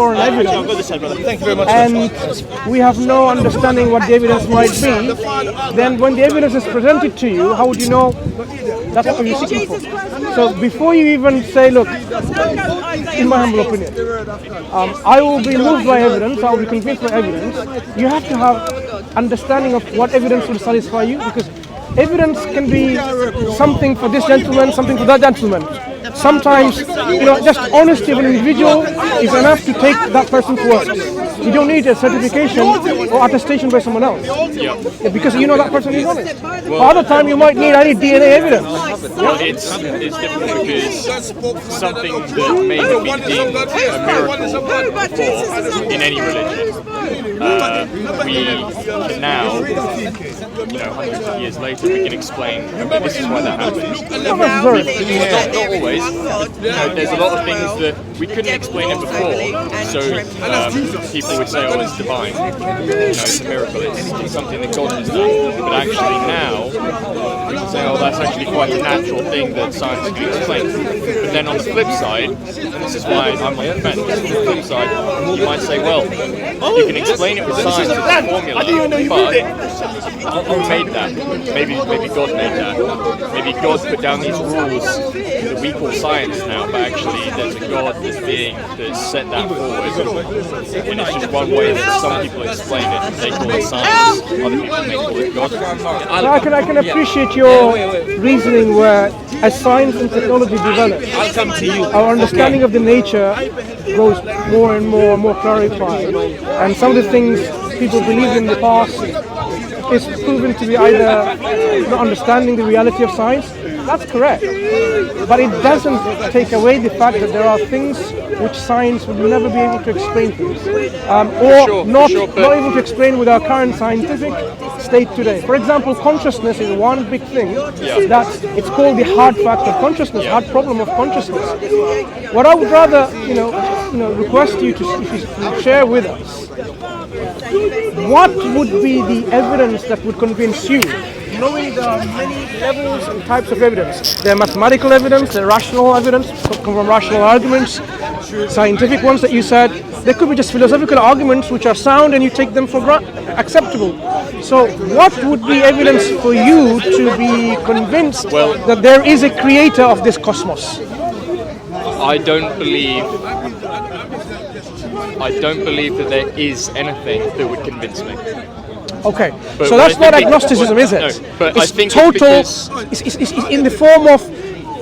for an evidence, Thank you very much. and we have no understanding what the evidence might be, then when the evidence is presented to you, how would you know that's what you're seeking for? So before you even say, look, in my humble opinion, I will be moved by evidence, I will be convinced by evidence, you have to have understanding of what evidence will satisfy you, because evidence can be something for this gentleman, something for that gentleman. Sometimes, just honesty of an individual is enough to take that person's word. You don't need a certification or attestation by someone else. Yeah. Because you know that person is honest. Other time you might need any DNA evidence. Well, it's difficult because something that may have been deemed a miracle before in any religion, we can now, hundreds of years later, we can explain, okay, this is why that happened. Not always. There's a lot of things that we couldn't explain it before, so people would say, oh, it's divine. It's a miracle, it's something that God has done. But actually now, we can say, oh, that's actually quite a natural thing that science can explain. But then on the flip side, and this is why I'm on the fence, on the flip side, you might say, well, you can explain it with science with a formula, but who made that? Maybe God made that. Maybe God put down these rules that we call science now, but actually there's a God that's set that forward. And it's just one way that some people explain it. They call it science, other people may call it God. I can appreciate your reasoning where as science and technology develop, our understanding of the nature grows more and more clarified. And some of the things people believed in the past is proven to be either not understanding the reality of science. That's correct. But it doesn't take away the fact that there are things which science would never be able to explain things. Not able to explain with our current scientific state today. For example, consciousness is one big thing that it's called the hard fact of consciousness, hard problem of consciousness. What I would rather, request you to share with us, what would be the evidence that would convince you? Knowing there are many levels and types of evidence. There are mathematical evidence, there are rational evidence, come from rational arguments, scientific ones that you said. There could be just philosophical arguments which are sound and you take them for acceptable. So what would be evidence for you to be convinced that there is a creator of this cosmos? I don't believe that there is anything that would convince me. Okay, but so that's not agnosticism, is it? No, but it's I think total. It's in the form of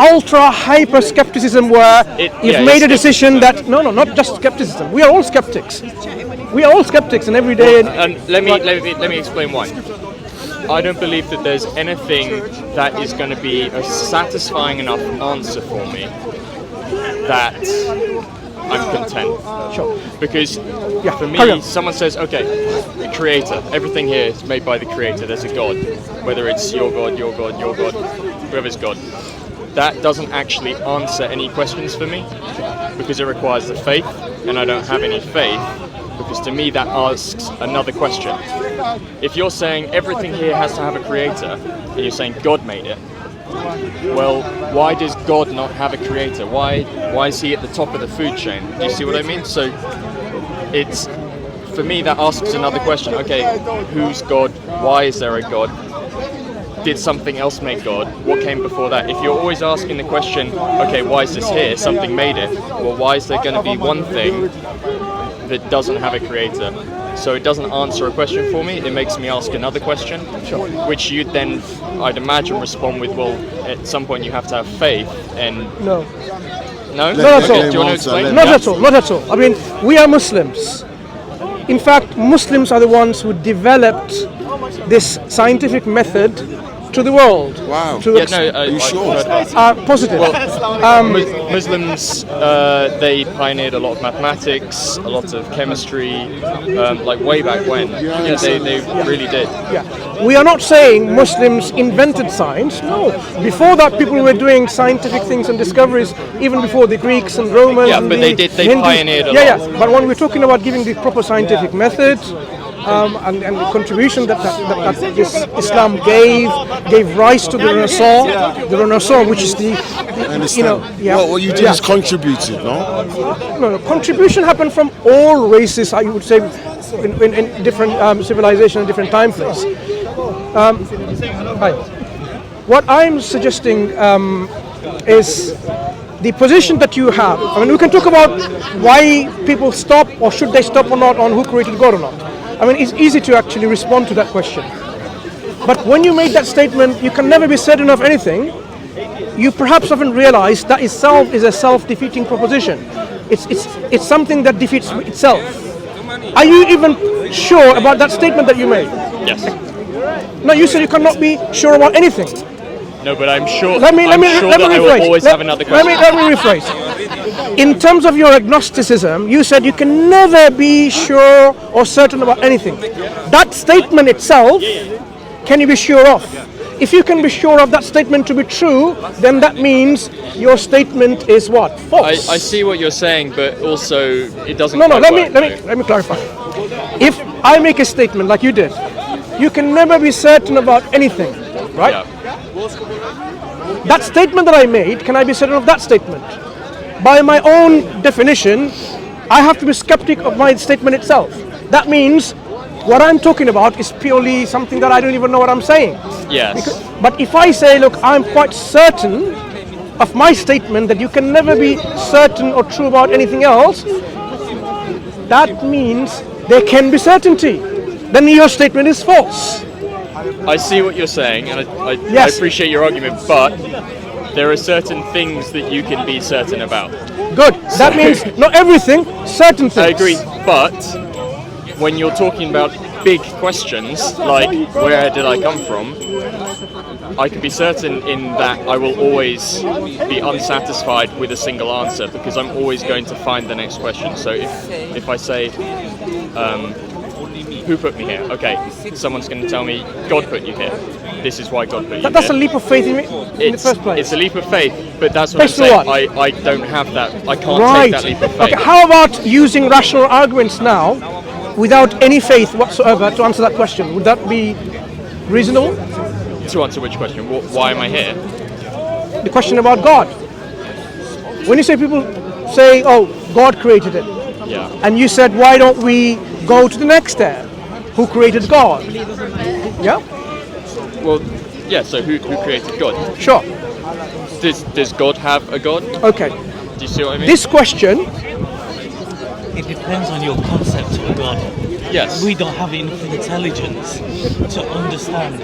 ultra hyper skepticism, where you've made a decision that not just skepticism. We are all skeptics. We are all skeptics, and every day. And let me explain why. I don't believe that there's anything that is going to be a satisfying enough answer for me that I'm content. Sure. Because for me, someone says, okay, the creator, everything here is made by the creator, there's a God. Whether it's your God, whoever's God. That doesn't actually answer any questions for me, because it requires the faith, and I don't have any faith, because to me that asks another question. If you're saying everything here has to have a creator, and you're saying God made it, well, why does God not have a creator? Why is he at the top of the food chain? Do you see what I mean? So it's, for me, that asks another question. Okay, who's God? Why is there a God? Did something else make God? What came before that? If you're always asking the question, okay, why is this here? Something made it. Well, why is there going to be one thing that doesn't have a creator? So it doesn't answer a question for me, it makes me ask another question, which you'd then, I'd imagine, respond with, well, at some point you have to have faith, and... No? Not at all. Do you want to explain? Not at all. I mean, we are Muslims. In fact, Muslims are the ones who developed this scientific method to the world. Wow. Are you sure? Positive. Well, Muslims, they pioneered a lot of mathematics, a lot of chemistry, like way back when. Yeah, they really did. Yeah. We are not saying Muslims invented science. No. Before that, people were doing scientific things and discoveries, even before the Greeks and Romans. Yeah, but they Hindus. pioneered a lot. Yeah. But when we're talking about giving the proper scientific method, and the contribution that this Islam gave rise to the Renaissance, which is I understand. What you did is contributed, no? No, contribution happened from all races, I would say, in different civilizations, different time frames. What I'm suggesting is the position that you have. I mean, we can talk about why people stop, or should they stop or not, on who created God or not. I mean, it's easy to actually respond to that question. But when you make that statement, you can never be certain of anything. You perhaps haven't realized that itself is a self-defeating proposition. It's something that defeats itself. Are you even sure about that statement that you made? Yes. No, you said you cannot be sure about anything. No, but I'm sure. Let me I will rephrase. always have another question. Let me rephrase. In terms of your agnosticism, you said you can never be sure or certain about anything. That statement itself, can you be sure of? If you can be sure of that statement to be true, then that means your statement is what? False. I see what you're saying, but also it doesn't. No. Let me clarify. If I make a statement like you did, you can never be certain about anything, right? Yeah. That statement that I made, can I be certain of that statement? By my own definition, I have to be skeptic of my statement itself. That means what I'm talking about is purely something that I don't even know what I'm saying. Yes. But if I say, look, I'm quite certain of my statement that you can never be certain or true about anything else, that means there can be certainty. Then your statement is false. I see what you're saying, and I Yes. appreciate your argument, but there are certain things that you can be certain about. Good. That means not everything, certain things. I agree, but when you're talking about big questions, like where did I come from, I can be certain in that I will always be unsatisfied with a single answer, because I'm always going to find the next question. So if I say, who put me here? Okay, someone's going to tell me, God put you here. This is why God put you here. That's a leap of faith in the first place. It's a leap of faith, but that's what I'm Based on saying. what? I don't have that. I can't Right. take that leap of faith. Okay, how about using rational arguments now without any faith whatsoever to answer that question? Would that be reasonable? To answer which question? Why am I here? The question about God. When you say people say, oh, God created it, Yeah. and you said, why don't we go to the next step? Who created God? Yeah? Well, yeah. So who created God? Sure. Does God have a God? Okay. Do you see what I mean? This question, It depends on your concept of God. Yes. We don't have enough intelligence to understand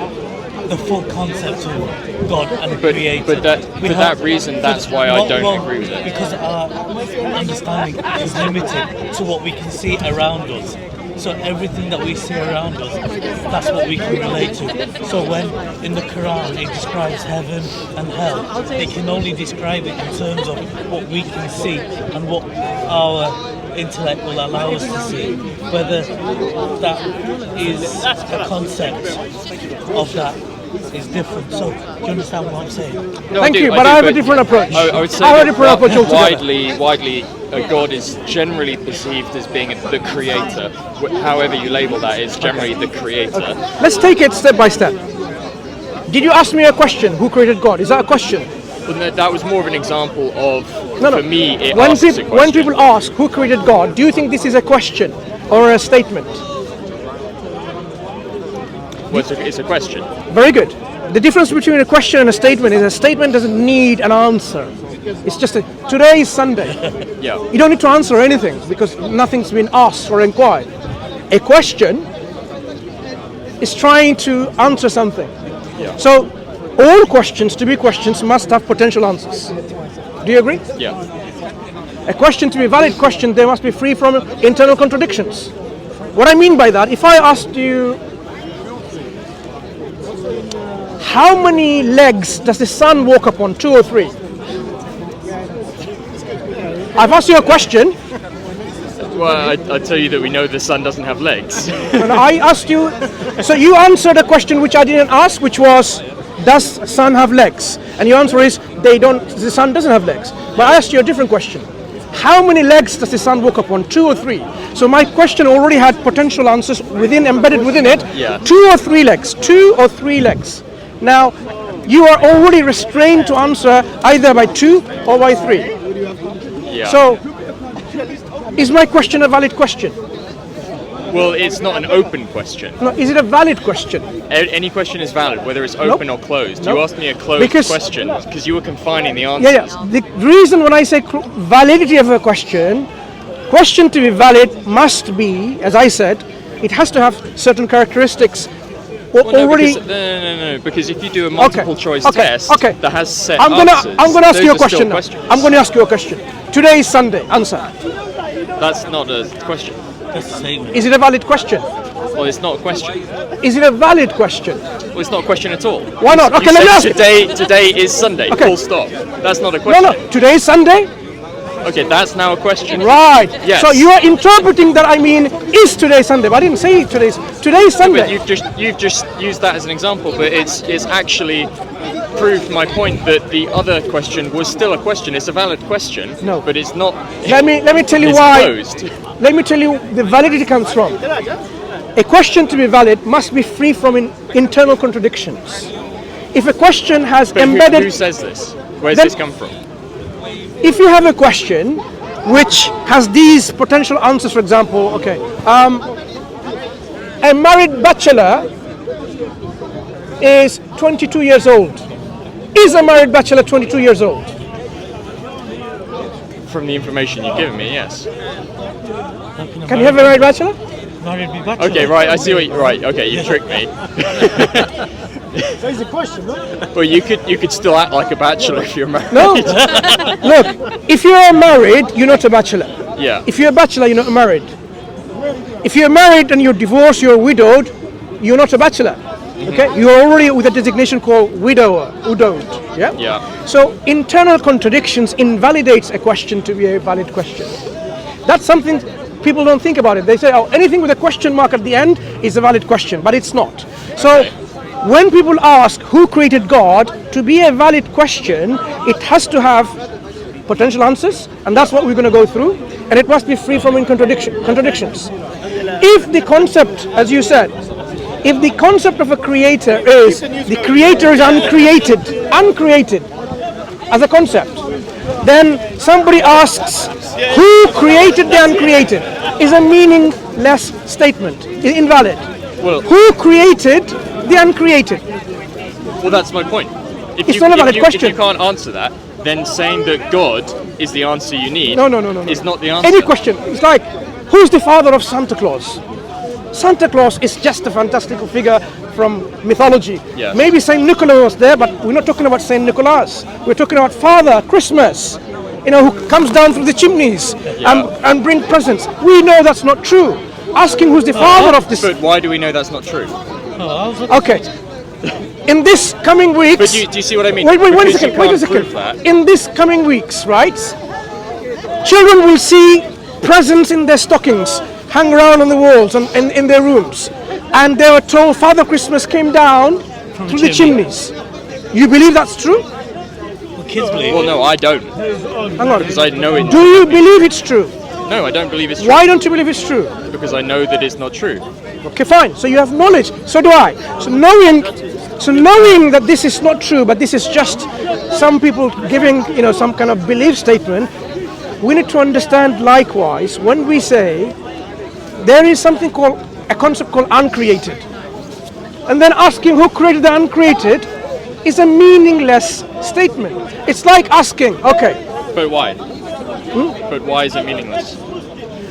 the full concept of God and the Creator. But that reason, that's why I don't agree with it. Because our understanding is limited to what we can see around us. So everything that we see around us, that's what we can relate to. So when in the Quran it describes heaven and hell, it can only describe it in terms of what we can see and what our intellect will allow us to see. Whether that is a concept of that is different. So do you understand what I'm saying? No, thank you, but I have a different approach. I would say I have a that different approach altogether. widely, God is generally perceived as being the creator. However you label that, is generally the creator. Let's take it step by step. Did you ask me a question? Who created God? Is that a question? But that was more of an example of, No. for me, it When, asks a question. when people ask who created God, do you think this is a question or a statement? Well, it's a question. Very good. The difference between a question and a statement is a statement doesn't need an answer. It's just today is Sunday. Yeah. You don't need to answer anything because nothing's been asked or inquired. A question is trying to answer something. Yeah. So all questions, to be questions, must have potential answers. Do you agree? Yeah. A question to be a valid question, they must be free from internal contradictions. What I mean by that, if I asked you, how many legs does the sun walk upon, 2 or 3? I've asked you a question, Well, I tell you that we know the sun doesn't have legs. and I asked you, so you answered a question which I didn't ask, which was, does sun have legs? And your answer is, the sun doesn't have legs. But I asked you a different question. how many legs does the sun walk upon? 2 or 3? So my question already had potential answers embedded within it. Yeah. 2 or 3 legs. 2 or 3 legs. Now, you are already restrained to answer either by 2 or by 3. Yeah. So, is my question a valid question? Well, it's not an open question. No, is it a valid question? Any question is valid, whether it's open or closed. Nope. You asked me a closed question because you were confining the answers. Yeah. The reason when I say validity of a question to be valid must be, as I said, it has to have certain characteristics. Because if you do a multiple choice test that has set answers, I'm going to ask you a those are still question now. questions. I'm going to ask you a question. Today is Sunday. Answer. That's not a question. That's the statement. Is it a valid question? Well, it's not a question. Is it a valid question? Well, it's not a question at all. Why not? Okay, You let me said ask today is Sunday. Okay. Full stop. That's not a question. No. Today is Sunday. Okay, that's now a question. Right. Yes. So you are interpreting that I mean is today Sunday, but I didn't say today's Sunday. But you've just used that as an example, but it's actually proved my point that the other question was still a question. It's a valid question. No. But it's not. Let me tell you it's why. Closed. Let me tell you the validity comes from. A question to be valid must be free from internal contradictions. If a question has But embedded, who says this? Where's this come from? if you have a question which has these potential answers, for example, a married bachelor is 22 years old. Is a married bachelor 22 years old? From the information you've given me, yes. Can you have a married bachelor? Married be bachelor. Okay, right. I see what. Right. Okay, you tricked me. That's the question, no? Well, you could still act like a bachelor if you're married. No. Look, if you are married, you're not a bachelor. Yeah. If you're a bachelor, you're not married. If you're married and you're divorced, you're widowed, you're not a bachelor. Okay? You're already with a designation called widowed. Yeah? Yeah. So internal contradictions invalidates a question to be a valid question. That's something people don't think about it. They say, oh, anything with a question mark at the end is a valid question, but it's not. So when people ask who created God, to be a valid question, it has to have potential answers, and that's what we're going to go through, and it must be free from contradictions. If the concept, as you said, if the concept of a creator is the creator is uncreated as a concept, then somebody asks who created the uncreated is a meaningless statement, invalid. Well, who created the uncreated? Well, that's my point. It's not a valid question. If you can't answer that, then saying that God is the answer you need No. is not the answer. Any question. It's like, who's the father of Santa Claus? Santa Claus is just a fantastical figure from mythology. Yes. Maybe Saint Nicholas was there, but we're not talking about Saint Nicholas. We're talking about Father Christmas, who comes down through the chimneys and bring presents. We know that's not true. Asking who's the father of this. But why do we know that's not true? Okay. In this coming weeks. But do you see what I mean? Wait a Because second. you Wait a can't second. prove that. In this coming weeks, right? Children will see presents in their stockings hang around on the walls and in their rooms, and they were told Father Christmas came down through the chimneys. You believe that's true? Well, kids believe Well, it. no, I don't. Hang on. Because I know it. Do you believe it's true? No, I don't believe it's true. Why don't you believe it's true? Because I know that it's not true. Okay, fine. So you have knowledge. So do I. So knowing that this is not true, but this is just some people giving, some kind of belief statement, we need to understand likewise when we say there is something called a concept called uncreated, and then asking who created the uncreated is a meaningless statement. It's like asking, okay, But why? But why is it meaningless?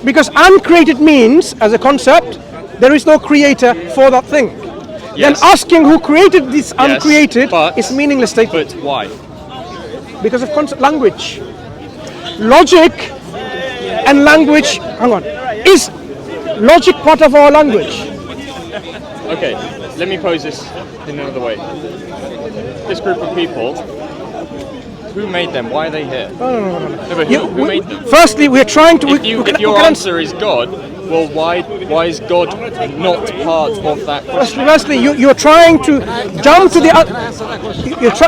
because uncreated means, as a concept, there is no creator for that thing. Yes. Then asking who created this uncreated but- is meaningless statement. But why? Because of concept language. Logic and language, is logic part of our language? Okay, let me pose this in another way. This group of people, who made them? Why are they here? No, but who made them? Firstly, we're trying to. If your answer is God, worldwide. Why is God not part of that question? Wesley, you're trying to jump to the.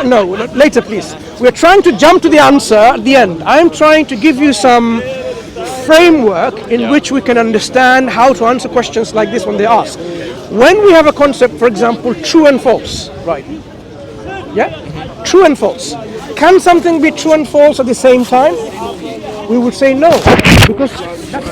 No, later, please. We're trying to jump to the answer at the end. I'm trying to give you some framework in which we can understand how to answer questions like this when they ask. When we have a concept, for example, true and false, right? Yeah? True and false. Can something be true and false at the same time? We would say no, because that's